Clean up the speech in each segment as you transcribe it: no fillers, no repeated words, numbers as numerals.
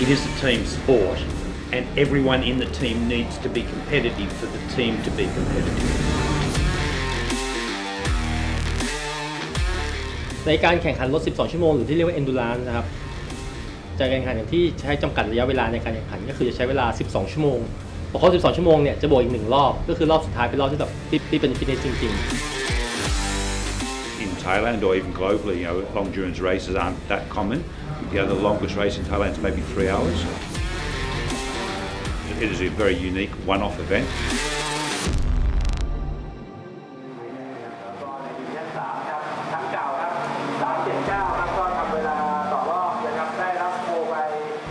It is a team sport, and everyone in the team needs to be competitive for the team to be competitive. ในการแข่งขันรถ 12 ชั่วโมงหรือที่เรียกว่า endurance นะครับจะแข่งขันอย่างที่ใช้จำกัดระยะเวลาในการแข่งขันก็คือจะใช้เวลา 12 ชั่วโมงพอครบ 12 ชั่วโมงเนี่ยจะบวกอีก1รอบก็คือรอบสุดท้ายเป็นรอบที่แบบที่เป็นฟิตเนสจริงๆ In Thailand or even globally, long endurance races aren't that common. The longest race in Thailand is maybe 3 hours. It is a very unique one-off event.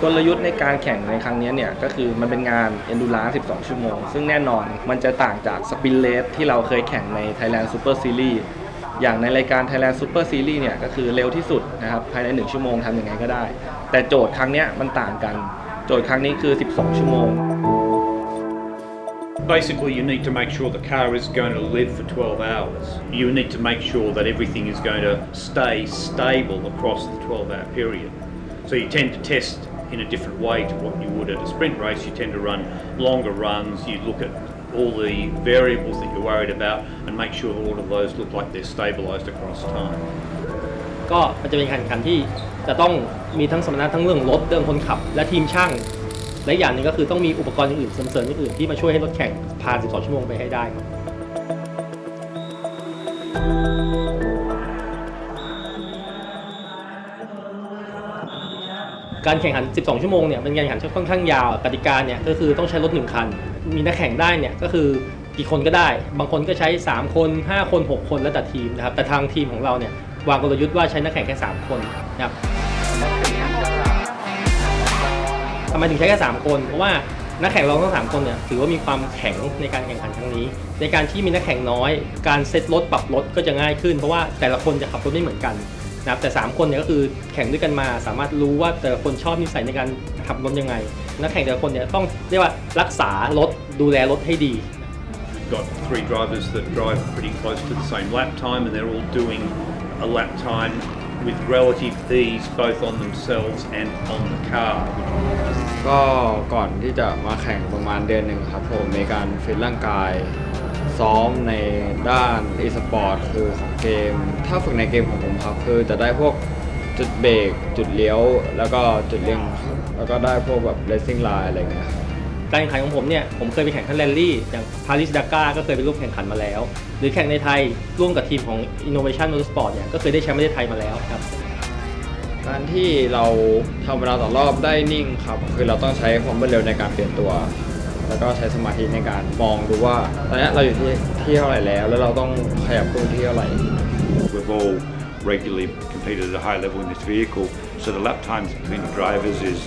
กลยุทธ์ในการแข่งในครั้งนี้เนี่ยก็คือมันเป็นงาน Endurance 12 ชั่วโมงซึ่งแน่นอนมันจะต่างจาก Sprint Race ที่เราเคยแข่งใน Thailand Super Series อย่างในรายการ Thailand Super Series เนี่ยก็คือเร็วที่สุดนะครับภายใน1ชั่วโมงทำยังไงก็ได้แต่โจทย์ครั้งนี้มันต่างกันโจทย์ครั้งนี้คือ12 ชั่วโมง Basically, you need to make sure the car is going to live for 12 hours. You need to make sure that everything is going to stay stable across the 12-hour period. So you tend to test in a different way to what you would at a sprint race. You tend to run longer runs. You look at all the variables that you're worried about and make sure that all of those look like they're stabilized across time. ก็มันจะเป็นการแข่งขันที่จะต้องมีทั้งสมรรถนะทั้งเรื่องรถเรื่องคนขับและทีมช่างและอย่างนึงก็คือต้องมีอุปกรณ์อื่นเสริมอื่นที่มาช่วยให้รถแข่งผ่าน 12 ชั่วโมงไปให้ได้ครับการแข่งขัน 12 ชั่วโมงเนี่ยเป็นการแข่งขันที่ค่อนข้างยาวกติกาเนี่ยก็คือต้องใช้รถ1คันมีนักแข่งได้เนี่ยก็คือกี่คนก็ได้บางคนก็ใช้3คน5คน6คนแล้วแต่ทีมนะครับแต่ทางทีมของเราเนี่ยวางกลยุทธ์ว่าใช้นักแข่งแค่3คนนะครับทำไมถึงใช้แค่3คนเพราะว่านักแข่งเราทั้ง3คนเนี่ยถือว่ามีความแข็งในการแข่งขันครั้งนี้ในการที่มีนักแข่งน้อยการเซตรถปรับรถก็จะง่ายขึ้นเพราะว่าแต่ละคนจะขับรถไม่เหมือนกันนะครับแต่3คนเนี่ยก็คือแข่งด้วยกันมาสามารถรู้ว่าแต่ละคนชอบนิสัยในการขับรถยังไงนักแข่งแต่ละคนเนี่ยต้องเรียกว่ารักษารถดูแลรถให้ดี We've got 3 drivers that drive pretty close to the same lap time and they're all doing a lap time with relative ease both on themselves and on the car. ก็ก่อนที่จะมาแข่งประมาณเดือนหนึ่งครับผมมีการฟิตร่างกายซ้อมในด้าน e-sport คือของเกมถ้าฝึกในเกมของผมครับคือจะได้พวกจุดเบรกจุดเลี้ยวแล้วก็จุดเร่งแล้วก็ได้พวกแบบ racing line อะไรเงี้ยการแข่งขันของผมเนี่ยผมเคยไปแข่งทั้งแรลลี่อย่างปารีสดาการ์ก็เคยไปร่วมแข่งขันมาแล้วหรือแข่งในไทยร่วมกับทีมของ Innovation Motorsport เนี่ยก็เคยได้แชมป์ประเทศไทยมาแล้วครับการที่เราทำเวลาต่อรอบได้นิ่งครับคือเราต้องใช้ความรวดเร็วในการเปลี่ยนตัวแล้วก็ใช้สมาธิในการมองดูว่าตอนนี้เราอยู่ที่เท่าไหร่แล้วเราต้องขยับตัวที่เท่าไหร่ We've all regularly competed at a high level in this vehicle, so the lap times between the drivers is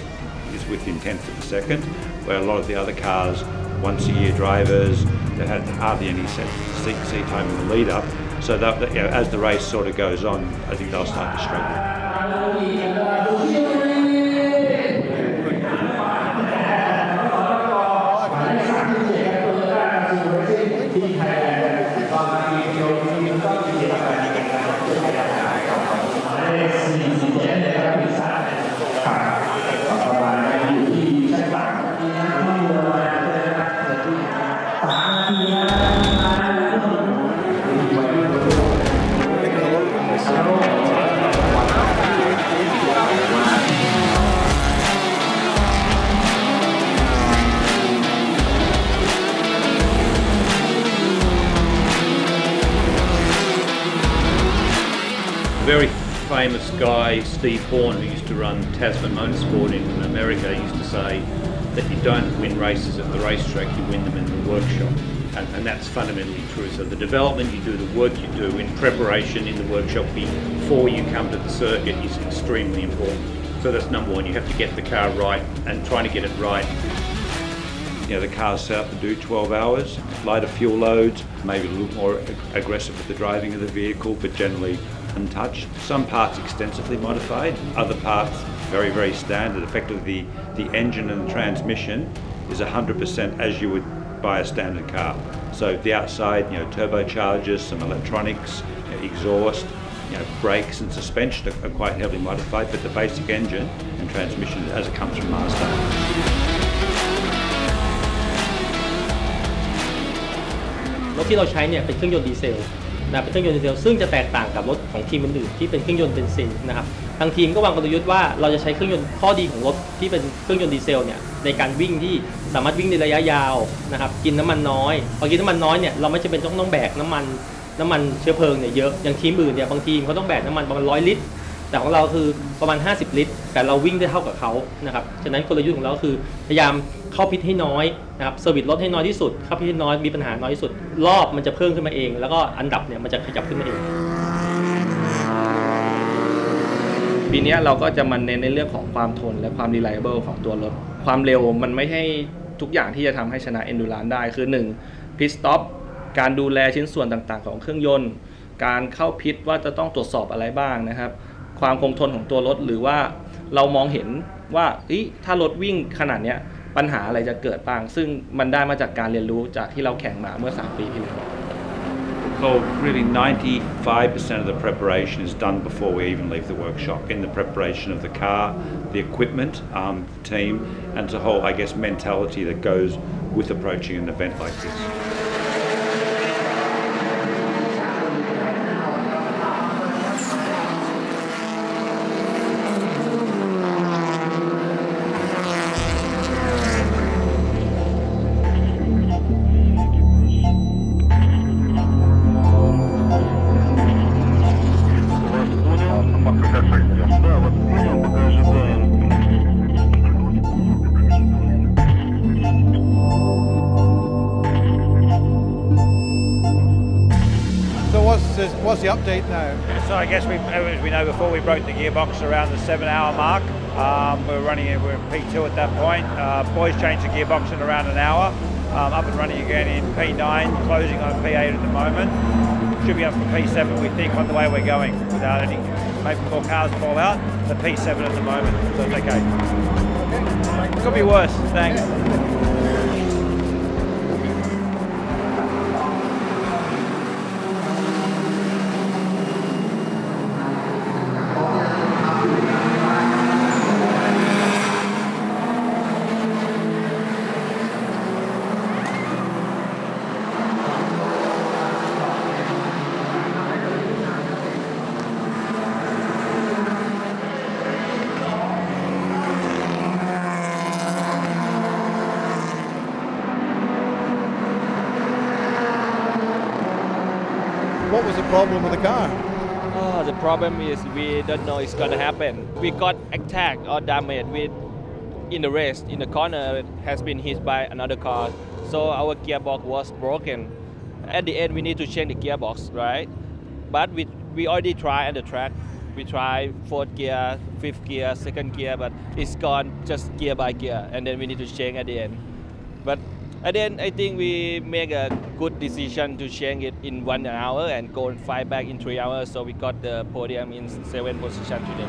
within tenths of a second, where a lot of the other cars, once-a-year drivers, that had hardly any seat time in the lead-up. So that, as the race sort of goes on, I think they'll start to struggle. Very famous guy, Steve Horn, who used to run Tasman Motorsport in America, used to say that you don't win races at the racetrack, you win them in the workshop. And that's fundamentally true. So the development you do, the work you do in preparation in the workshop before you come to the circuit is extremely important. So that's number one, you have to get the car right and trying to get it right. The car's set up to do 12 hours, lighter fuel loads, maybe a little more aggressive with the driving of the vehicle, but generally untouched. Some parts extensively modified, other parts very, very standard. Effectively, the engine and the transmission is 100% as you would buy a standard car. So the outside, turbochargers, some electronics, exhaust, brakes and suspension are quite heavily modified, but the basic engine and transmission as it comes from Mazda. รถที่เราใช้เนี่ยเป็นเครื่องยนต์ดีเซลนะเป็นเครื่องยนต์ดีเซลซึ่งจะแตกต่างกับรถของทีมอื่นๆที่เป็นเครื่องยนต์เบนซินนะครับทางทีมก็วางกลยุทธ์ว่าเราจะใช้เครื่องยนต์ข้อดีของรถที่เป็นเครื่องยนต์ดีเซลเนี่ยในการวิ่งที่สามารถวิ่งในระยะยาวนะครับกินน้ำมันน้อยพอกินน้ำมันน้อยเนี่ยเราไม่จำเป็นต้องแบกน้ำมันเชื้อเพลิงเนี่ยเยอะอย่างทีมอื่นเนี่ยบางทีมเขาต้องแบกน้ำมันประมาณ100 ลิตรแต่ของเราคือประมาณ50 ลิตรแต่เราวิ่งได้เท่ากับเขานะครับฉะนั้นกลยุทธ์ของเราคือพยายามเข้าพิษให้น้อยนะครับเซอร์วิสรถให้น้อยที่สุดเข้าพิษให้น้อยมีปัญหาน้อยที่สุดรอบมันจะเพิ่มขึ้นมาเองแล้วก็อันดับเนี่ยมันจะขยับขึ้นมาเองปีนี้เราก็จะมาเน้นในเรื่องของความทนและความ reliable ของตัวรถความเร็วมันไม่ใช่ทุกอย่างที่จะทำให้ชนะ Endurance ได้คือ1 Pit Stop การดูแลชิ้นส่วนต่างๆของเครื่องยนต์การเข้าพิทว่าจะต้องตรวจสอบอะไรบ้างนะครับความคงทนของตัวรถหรือว่าเรามองเห็นว่าถ้ารถวิ่งขนาดนี้ปัญหาอะไรจะเกิดบ้างซึ่งมันได้มาจากการเรียนรู้จากที่เราแข่งมาเมื่อ3 ปีที่แล้ว Well, really 95% of the preparation is done before we even leave the workshop, in the preparation of the car, the equipment, the team, and the whole, I guess, mentality that goes with approaching an event like this. What's the update now? So I guess as we know before, we broke the gearbox around the 7-hour mark. We're in P2 at that point. Boys changed the gearbox in around an hour. Up and running again in P9, closing on P8 at the moment. Should be up for P7, we think, on the way we're going, without any maybe more cars fall out. But P7 at the moment, so it's okay. Could be worse. Thanks. What was the problem with the car? The problem is we don't know it's gonna happen. We got attacked or damaged in the race. In the corner, it has been hit by another car. So our gearbox was broken. At the end, we need to change the gearbox, right? But we already tried at the track. We tried 4th gear, 5th gear, 2nd gear, but it's gone just gear by gear, and then we need to change at the end. But at the end, I think we make a good decision to change it in 1 hour and go and fight back in 3 hours. So we got the podium in 7th position today.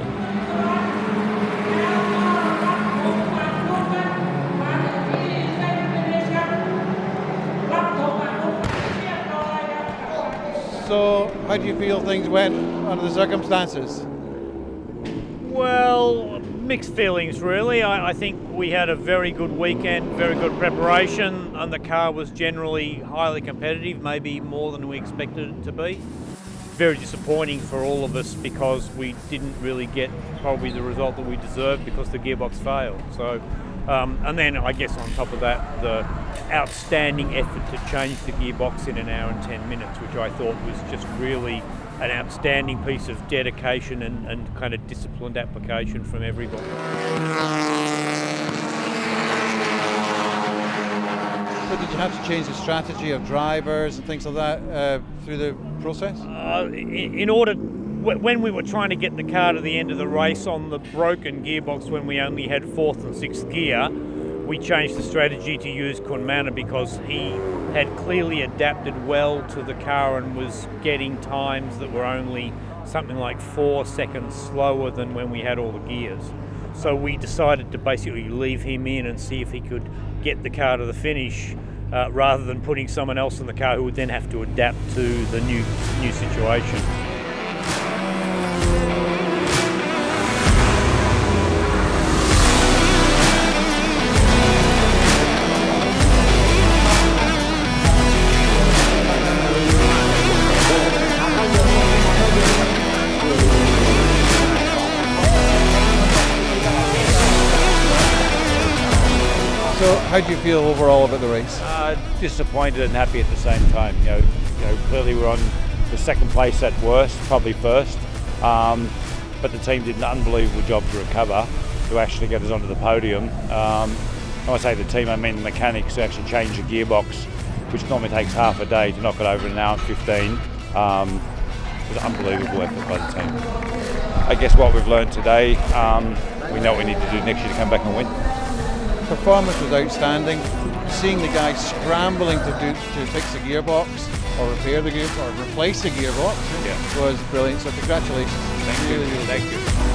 So, how do you feel things went under the circumstances? Well, mixed feelings really. I think we had a very good weekend, very good preparation, and the car was generally highly competitive, maybe more than we expected it to be. Very disappointing for all of us because we didn't really get probably the result that we deserved because the gearbox failed. So, and then I guess on top of that, the outstanding effort to change the gearbox in 1 hour and 10 minutes, which I thought was just really an outstanding piece of dedication and kind of disciplined application from everybody. So did you have to change the strategy of drivers and things like that through the process? When we were trying to get the car to the end of the race on the broken gearbox when we only had 4th and 6th gear, we changed the strategy to use Kunmana because he had clearly adapted well to the car and was getting times that were only something like 4 seconds slower than when we had all the gears. So we decided to basically leave him in and see if he could get the car to the finish rather than putting someone else in the car who would then have to adapt to the new situation. So how do you feel overall about the race? Disappointed and happy at the same time. Clearly we're on the second place at worst, probably first. But the team did an unbelievable job to recover to actually get us onto the podium. When I say the team, I mean the mechanics who actually changed the gearbox, which normally takes half a day, to knock it over in an hour and 15. It was an unbelievable effort by the team. I guess what we've learned today, we know what we need to do next year to come back and win. Performance was outstanding. Seeing the guys scrambling to fix the gearbox or repair the gearbox or replace the gearbox was brilliant. So congratulations. Thank you.